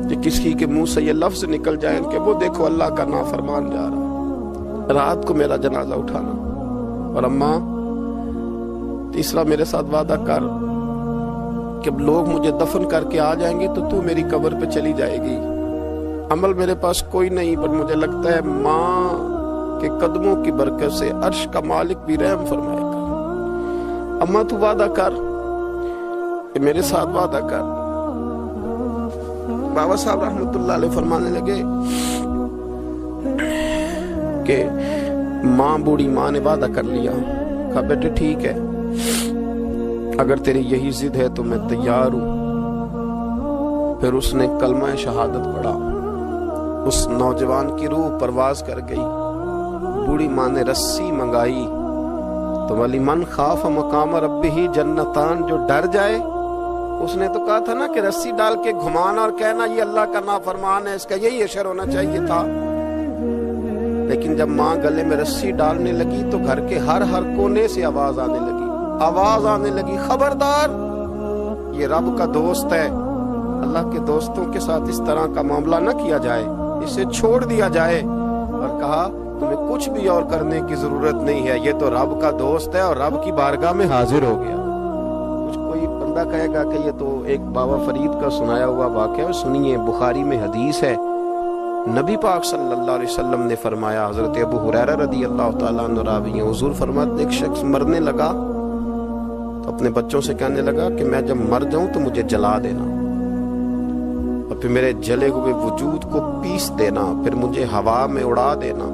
کہ کسی کے منہ سے یہ لفظ نکل جائے کہ وہ دیکھو اللہ کا نافرمان جا رہا، رات کو میرا جنازہ اٹھانا۔ اور اماں تیسرا میرے ساتھ وعدہ کر کہ لوگ مجھے دفن کر کے آ جائیں گے تو میری قبر پہ چلی جائے گی، عمل میرے پاس کوئی نہیں، پر مجھے لگتا ہے ماں کے قدموں کی برکت سے عرش کا مالک بھی رحم فرمائے گا۔ اماں تو وعدہ کر کہ میرے ساتھ وعدہ کر۔ بابا صاحب رحمت اللہ علیہ فرمانے لگے کہ ماں، بوڑھی ماں نے وعدہ کر لیا۔ کہا بیٹے ٹھیک ہے، اگر تیری یہی ضد ہے تو میں تیار ہوں۔ پھر اس نے کلمہ شہادت پڑھا، اس نوجوان کی روح پرواز کر گئی۔ بوڑھی ماں نے رسی منگائی تو وَلِمَنْ خَافَ مَقَامَ رَبِّهِ جَنَّتَانِ، جو ڈر جائے، اس نے تو کہا تھا نا کہ رسی ڈال کے گھمانا اور کہنا یہ اللہ کا نافرمان ہے، اس کا یہی اشر ہونا چاہیے تھا۔ لیکن جب ماں گلے میں رسی ڈالنے لگی تو گھر کے ہر کونے سے آواز آنے لگی، خبردار، یہ رب کا دوست ہے، اللہ کے دوستوں کے ساتھ اس طرح کا معاملہ نہ کیا جائے، اسے چھوڑ دیا جائے۔ اور کہا تمہیں کچھ بھی اور کرنے کی ضرورت نہیں ہے، یہ تو رب کا دوست ہے اور رب کی بارگاہ میں حاضر ہو گیا۔ کچھ کوئی بندہ کہے گا کہ یہ تو ایک بابا فرید کا سنایا ہوا واقعہ ہے، سنیے، بخاری میں حدیث ہے، نبی پاک صلی اللہ علیہ وسلم نے فرمایا، حضرت ابو ہریرہ رضی اللہ تعالیٰ عنہ راوی ہیں، حضور فرماتے ایک شخص مرنے لگا تو اپنے بچوں سے کہنے لگا کہ میں جب مر جاؤں تو مجھے جلا دینا، اور پھر میرے جلے ہوئے وجود کو پیس دینا، پھر مجھے ہوا میں اڑا دینا۔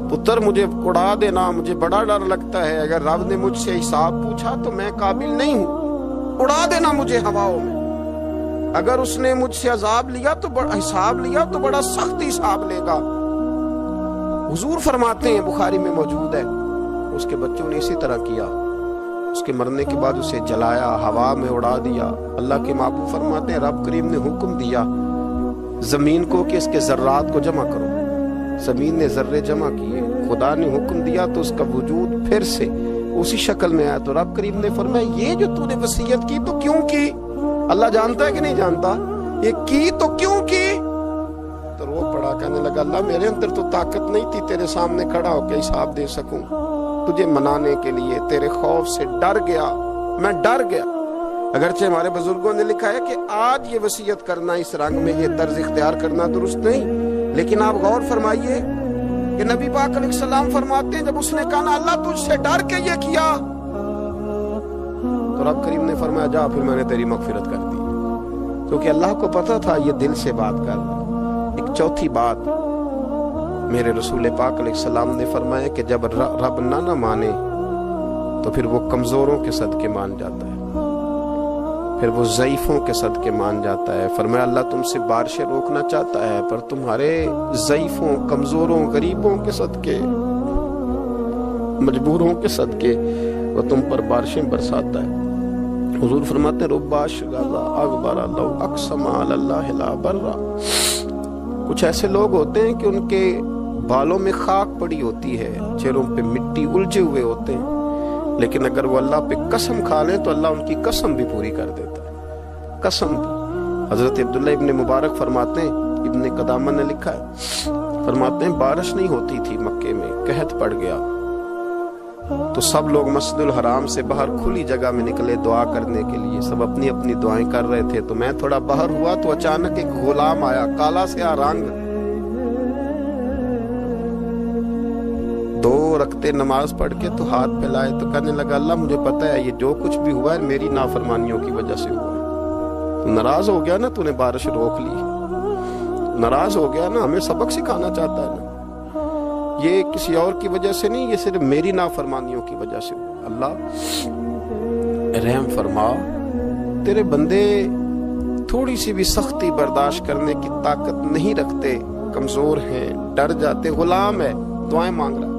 پتر مجھے اڑا دینا، مجھے بڑا ڈر لگتا ہے، اگر رب نے مجھ سے حساب پوچھا تو میں قابل نہیں ہوں، اڑا دینا مجھے ہواؤں میں۔ اگر اس نے مجھ سے عذاب لیا تو حساب لیا تو بڑا سخت حساب لے گا۔ حضور فرماتے ہیں، بخاری میں موجود ہے، اس کے بچوں نے اسی طرح کیا، اس کے مرنے کے بعد اسے جلایا، ہوا میں اڑا دیا۔ اللہ کے محبوب فرماتے ہیں، رب کریم نے حکم دیا زمین کو کہ اس کے ذرات کو جمع کرو، زمین نے ذرے جمع کیے، خدا نے حکم دیا تو اس کا وجود پھر سے اسی شکل میں آیا۔ تو رب کریم نے فرمایا یہ جو تو نے وصیت کی تو کیوں کی؟ اللہ جانتا ہے کہ نہیں جانتا؟ یہ کی تو کیوں کی؟ تو رو پڑا کہنے لگا اللہ میرے اندر تو طاقت نہیں تھی تیرے سامنے کھڑا ہو کے حساب دے سکوں، تجھے منانے کے لیے تیرے خوف سے ڈر گیا، میں ڈر گیا۔ اگرچہ ہمارے بزرگوں نے لکھا ہے کہ آج یہ وصیت کرنا اس رنگ میں یہ طرز اختیار کرنا درست نہیں، لیکن آپ غور فرمائیے کہ نبی پاک علیہ السلام فرماتے ہیں جب اس نے کہا نا اللہ تجھ سے ڈر کے یہ کیا، تو رب کریم نے فرمایا جا پھر میں نے تیری مغفرت کر دی، کیونکہ اللہ کو پتا تھا یہ دل سے بات کر رہا۔ ایک چوتھی بات میرے رسول پاک علیہ السلام نے فرمایا کہ جب رب نہ مانے تو پھر وہ کمزوروں کے صدقے مان جاتا ہے، پھر وہ ضعیفوں کے صدقے مان جاتا ہے۔ فرمایا اللہ تم سے بارشیں روکنا چاہتا ہے پر تمہارے ضعیفوں، کمزوروں، غریبوں کے صدقے، مجبوروں کے صدقے وہ تم پر بارشیں برساتا ہے۔ حضور فرماتے ہیں ربا شغالا اغبر لو اقسم علی اللہ لا برا۔ کچھ ایسے لوگ ہوتے ہیں کہ ان کے بالوں میں خاک پڑی ہوتی ہے، چہروں پہ مٹی الجھے ہوئے ہوتے ہیں، لیکن اگر وہ اللہ پہ قسم کھا لیں تو اللہ ان کی قسم بھی پوری کر دیتا ہے، قسم بھی۔ حضرت عبداللہ ابن مبارک فرماتے ہیں، ابن قدامہ نے لکھا ہے، فرماتے ہیں بارش نہیں ہوتی تھی مکے میں، قحط پڑ گیا تو سب لوگ مسجد الحرام سے باہر کھلی جگہ میں نکلے دعا کرنے کے لیے، سب اپنی اپنی دعائیں کر رہے تھے، تو میں تھوڑا باہر ہوا تو اچانک ایک غلام آیا، کالا سیاہ رنگ، 2 رکعتیں نماز پڑھ کے تو ہاتھ پھیلائے تو کہنے لگا اللہ مجھے پتا ہے یہ جو کچھ بھی ہوا ہے میری نافرمانیوں کی وجہ سے ہوا ہے، تو ناراض ہو گیا نا، تو نے بارش روک لی، ناراض ہو گیا نا، ہمیں سبق سکھانا چاہتا ہے نا، یہ کسی اور کی وجہ سے نہیں، یہ صرف میری نافرمانیوں کی وجہ سے ہوا۔ اللہ رحم فرما، تیرے بندے تھوڑی سی بھی سختی برداشت کرنے کی طاقت نہیں رکھتے، کمزور ہیں، ڈر جاتے، غلام ہے، دعائیں مانگ رہا ہے۔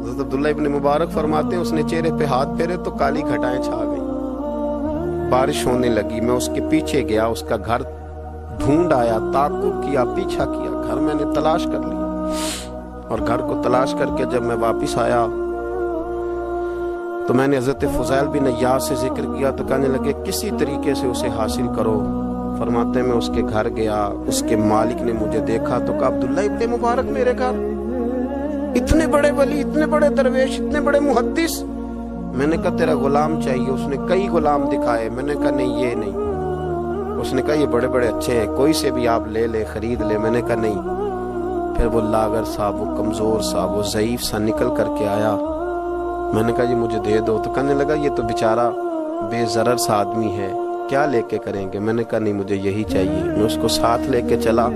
حضرت عبداللہ ابن مبارک فرماتے ہیں اس نے چہرے پہ ہاتھ پھیرے تو کالی گھٹائیں چھا گئی، بارش ہونے لگی، میں اس کے پیچھے گیا، اس کا گھر ڈھونڈ آیا، تعقب کیا، پیچھا کیا، گھر میں نے تلاش کر لیا، اور گھر کو تلاش کر کے جب میں واپس آیا تو میں نے حضرت فضیل بن عیاض سے ذکر کیا تو کہنے لگے کسی طریقے سے اسے حاصل کرو۔ فرماتے ہیں میں اس کے گھر گیا، اس کے مالک نے مجھے دیکھا تو کہا عبداللہ ابن مبارک میرے گھر، اتنے بڑے ولی، اتنے بڑے درویش، اتنے بڑے محدث۔ میں نے کہا تیرا غلام چاہیے، اس نے کئی غلام دکھائے، میں نے کہا نہیں یہ نہیں، اس نے کہا یہ بڑے بڑے اچھے ہیں، کوئی سے بھی آپ لے لے، خرید لے، میں نے کہا نہیں۔ پھر وہ لاغر سا، وہ کمزور سا، وہ ضعیف سا نکل کر کے آیا، میں نے کہا یہ مجھے دے دو، تو کہنے لگا یہ تو بیچارہ بے ضرر سا آدمی ہے، کیا لے کے کریں گے؟ میں نے کہا نہیں مجھے یہی چاہیے۔ میں اس کو ساتھ لے کے چلا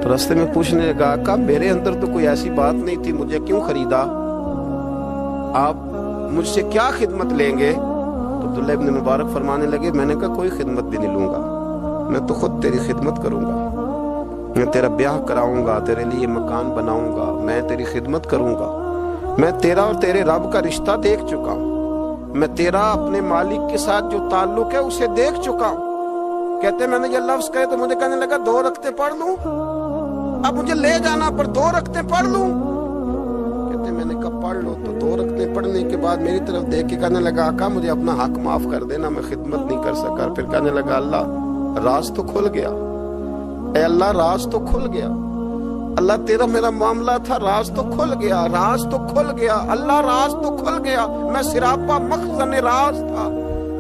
تو راستے میں پوچھنے لگا کہ میرے اندر تو کوئی ایسی بات نہیں تھی، مجھے کیوں خریدا؟ آپ مجھ سے کیا خدمت لیں گے؟ تو عبداللہ ابن مبارک فرمانے لگے میں نے کہا کوئی خدمت بھی نہیں لوں گا، میں تو خود تیری خدمت کروں گا، میں تیرا بیاہ کراؤں گا، تیرے لیے مکان بناؤں گا، میں تیری خدمت کروں گا، میں تیرا اور تیرے رب کا رشتہ دیکھ چکا ہوں، میں تیرا اپنے مالک کے ساتھ جو تعلق ہے اسے دیکھ چکا ہوں۔ کہتے میں نے یہ لفظ کہے تو مجھے کہنے لگا 2 رکعتیں پڑھ لوں، اب مجھے لے جانا پر 2 رکعتیں پڑھ لوں؟ کہتے میں نے کہا پڑھ لو، تو 2 رکعتیں پڑھنے کے بعد میری طرف دیکھ کے کہنے لگا آقا مجھے اپنا حق معاف کر دینا، میں خدمت نہیں کر سکا۔ پھر کہنے لگا اللہ راز تو کھل گیا، اے اللہ راز تو کھل گیا، اللہ تیرا میرا معاملہ تھا، راز تو کھل گیا، راز تو کھل گیا، اللہ راز تو کھل گیا، میں سراپا مخزن راز تھا،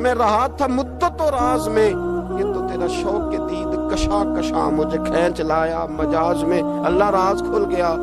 میں رہا تھا مدت و راز میں، یہ تو تیرا شوق دید کشا کشا مجھے کھینچ لایا مجاز میں، اللہ راز کھل گیا۔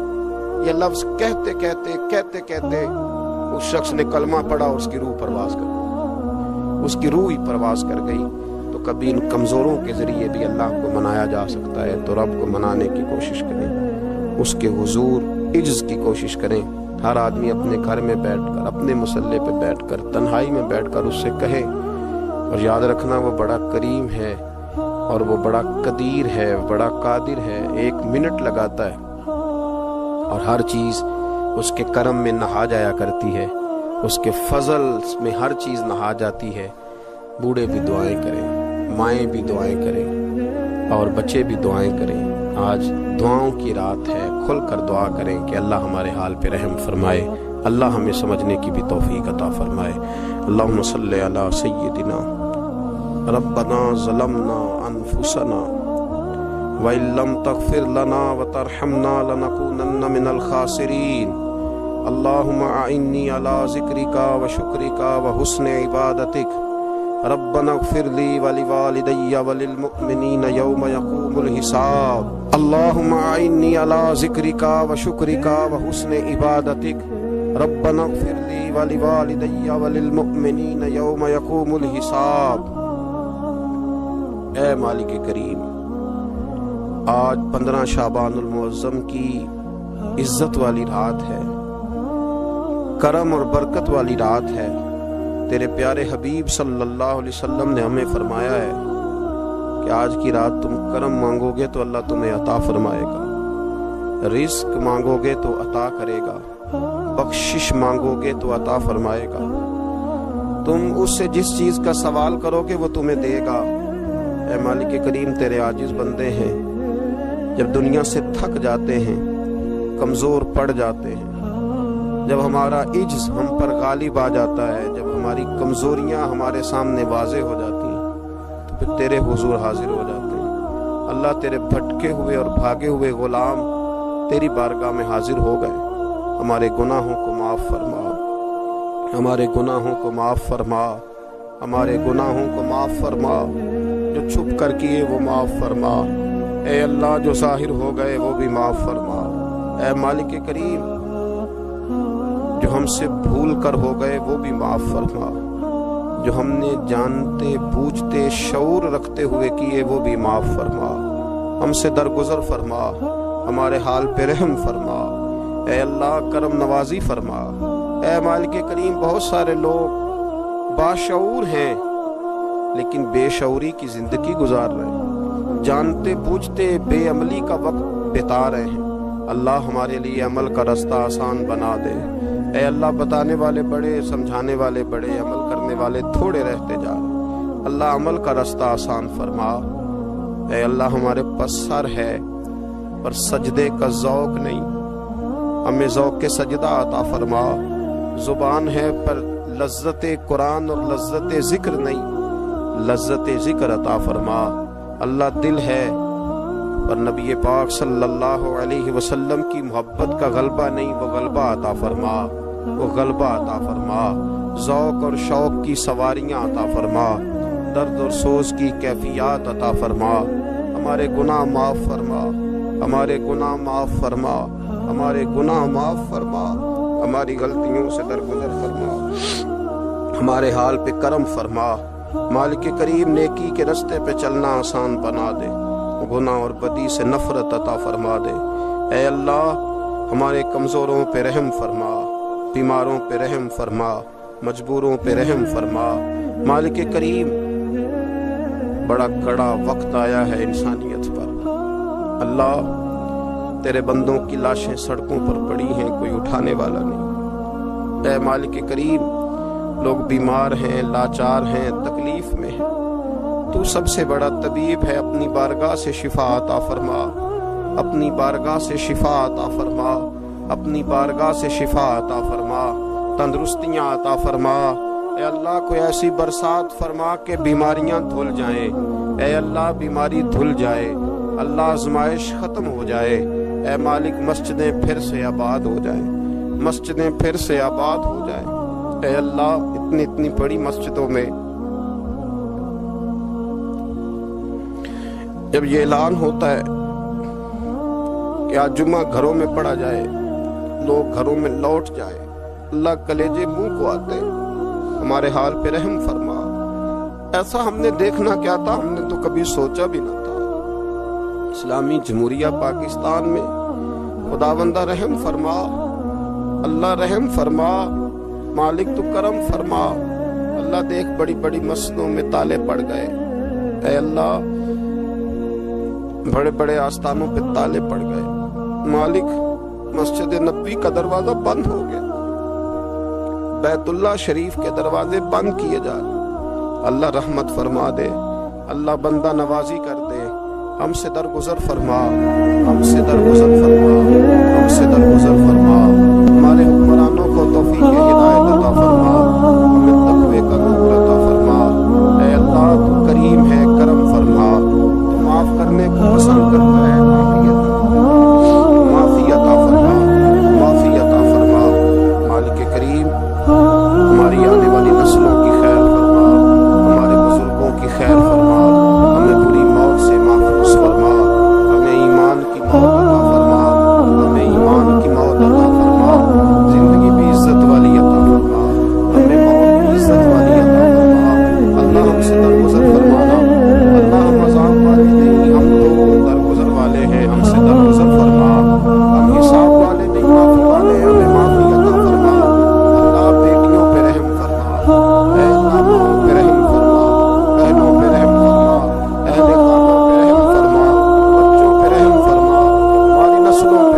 یہ لفظ کہتے کہتے کہتے کہتے اس شخص نے کلمہ پڑھا، اس کی روح پرواز کر گئی، اس کی روح ہی پرواز کر گئی۔ تو کبھی ان کمزوروں کے ذریعے بھی اللہ کو منایا جا سکتا ہے، تو رب کو منانے کی کوشش کریں، اس کے حضور عجز کی کوشش کریں۔ ہر آدمی اپنے گھر میں بیٹھ کر، اپنے مصلے پہ بیٹھ کر، تنہائی میں بیٹھ کر اس سے کہے، اور یاد رکھنا وہ بڑا کریم ہے اور وہ بڑا قدیر ہے، بڑا قادر ہے، 1 منٹ لگاتا ہے اور ہر چیز اس کے کرم میں نہا جایا کرتی ہے، اس کے فضل میں ہر چیز نہا جاتی ہے۔ بوڑھے بھی دعائیں کریں، مائیں بھی دعائیں کریں اور بچے بھی دعائیں کریں۔ آج دعاؤں کی رات ہے، کھل کر دعا کریں کہ اللہ ہمارے حال پہ رحم فرمائے، اللہ ہمیں سمجھنے کی بھی توفیق عطا فرمائے۔ اللہم صلی علی سیدنا ربنا ظلمنا انفسنا وَإِن لَّمْ تَغْفِرْ لَنَا وَتَرْحَمْنَا لَنَكُونَنَّ مِنَ الْخَاسِرِينَ اللهم أعني على ذكرك وشكرك وحسن عبادتك ربنا اغفر لي ولوالدي وللمؤمنين يوم يقوم الحساب اللهم أعني على ذكرك وشكرك وحسن عبادتك ربنا اغفر لي ولوالدي وللمؤمنين يوم يقوم الحساب۔ اے مالک کریم، آج 15 شعبان المعظم کی عزت والی رات ہے، کرم اور برکت والی رات ہے۔ تیرے پیارے حبیب صلی اللہ علیہ وسلم نے ہمیں فرمایا ہے کہ آج کی رات تم کرم مانگو گے تو اللہ تمہیں عطا فرمائے گا، رزق مانگو گے تو عطا کرے گا، بخشش مانگو گے تو عطا فرمائے گا، تم اس سے جس چیز کا سوال کرو گے وہ تمہیں دے گا۔ اے مالک کریم، تیرے عاجز بندے ہیں، جب دنیا سے تھک جاتے ہیں، کمزور پڑ جاتے ہیں، جب ہمارا عجز ہم پر غالب آ جاتا ہے، جب ہماری کمزوریاں ہمارے سامنے واضح ہو جاتی ہیں، تو پھر تیرے حضور حاضر ہو جاتے ہیں۔ اللہ، تیرے بھٹکے ہوئے اور بھاگے ہوئے غلام تیری بارگاہ میں حاضر ہو گئے۔ ہمارے گناہوں کو معاف فرما، ہمارے گناہوں کو معاف فرما، ہمارے گناہوں کو معاف فرما، جو چھپ کر کیے وہ معاف فرما۔ اے اللہ، جو ظاہر ہو گئے وہ بھی معاف فرما۔ اے مالک کریم، جو ہم سے بھول کر ہو گئے وہ بھی معاف فرما، جو ہم نے جانتے بوجھتے شعور رکھتے ہوئے کیے وہ بھی معاف فرما۔ ہم سے درگزر فرما، ہمارے حال پہ رحم فرما۔ اے اللہ، کرم نوازی فرما۔ اے مالک کریم، بہت سارے لوگ باشعور ہیں لیکن بے شعوری کی زندگی گزار رہے ہیں، جانتے بوجھتے بے عملی کا وقت بتا رہے ہیں۔ اللہ، ہمارے لیے عمل کا رستہ آسان بنا دے۔ اے اللہ، بتانے والے بڑے، سمجھانے والے بڑے، عمل کرنے والے تھوڑے رہتے جا رہے۔ اللہ، عمل کا رستہ آسان فرما۔ اے اللہ، ہمارے پاس سر ہے پر سجدے کا ذوق نہیں، ہمیں ذوق کے سجدہ عطا فرما۔ زبان ہے پر لذت قرآن اور لذت ذکر نہیں، لذت ذکر عطا فرما۔ اللہ، دل ہے پر نبی پاک صلی اللہ علیہ وسلم کی محبت کا غلبہ نہیں، وہ غلبہ عطا فرما، وہ غلبہ عطا فرما۔ ذوق اور شوق کی سواریاں عطا فرما، درد اور سوز کی کیفیات عطا فرما۔ ہمارے گناہ معاف فرما، ہمارے گناہ معاف فرما، ہمارے گناہ معاف فرما، ہماری غلطیوں سے درگزر فرما، ہمارے حال پہ کرم فرما۔ مالک کریم، نیکی کے رستے پہ چلنا آسان بنا دے، گناہ اور بدی سے نفرت عطا فرما دے۔ اے اللہ، ہمارے کمزوروں پہ رحم فرما، بیماروں پہ رحم فرما، مجبوروں پہ رحم فرما۔ مالک کریم، بڑا کڑا وقت آیا ہے انسانیت پر۔ اللہ، تیرے بندوں کی لاشیں سڑکوں پر پڑی ہیں، کوئی اٹھانے والا نہیں۔ اے مالک کریم، لوگ بیمار ہیں، لاچار ہیں، تکلیف میں ہیں، تو سب سے بڑا طبیب ہے، اپنی بارگاہ سے شفا عطا فرما، اپنی بارگاہ سے شفا عطا فرما، اپنی بارگاہ سے شفا عطا فرما، تندرستیاں عطا فرما۔ اے اللہ، کوئی ایسی برسات فرما کہ بیماریاں دھل جائیں۔ اے اللہ، بیماری دھل جائے، اللہ، آزمائش ختم ہو جائے۔ اے مالک، مسجدیں پھر سے آباد ہو جائیں، مسجدیں پھر سے آباد ہو جائیں۔ اے اللہ، اتنی بڑی مسجدوں میں جب یہ اعلان ہوتا ہے کہ آج جمعہ گھروں میں پڑھا جائے، لوگ گھروں میں لوٹ جائے، اللہ، کلیجے منہ کو آتے، ہمارے حال پہ رحم فرما۔ ایسا ہم نے دیکھنا کیا تھا، ہم نے تو کبھی سوچا بھی نہ تھا۔ اسلامی جمہوریہ پاکستان میں خداوندہ رحم فرما، اللہ رحم فرما، مالک تو کرم فرما۔ اللہ، دیکھ بڑی بڑی مسجدوں میں تالے پڑ گئے، اے اللہ، بڑے بڑے آستانوں پہ تالے پڑ گئے۔ مالک، مسجد نبوی کا دروازہ بند ہو گیا، بیت اللہ شریف کے دروازے بند کیے جا رہے۔ اللہ، رحمت فرما دے، اللہ، بندہ نوازی کر دے، ہم سے درگزر فرما، ہم سے درگزر فرما، ہم سے درگزر فرما۔ ہمارے حکمرانوں کو توفیق ہدایت عطا فرما، ہمیں تقوی کا نور عطا فرما۔ اے اللہ، تو کریم ہے، کرم فرما، تو معاف کرنے کو پسند کرتا صبح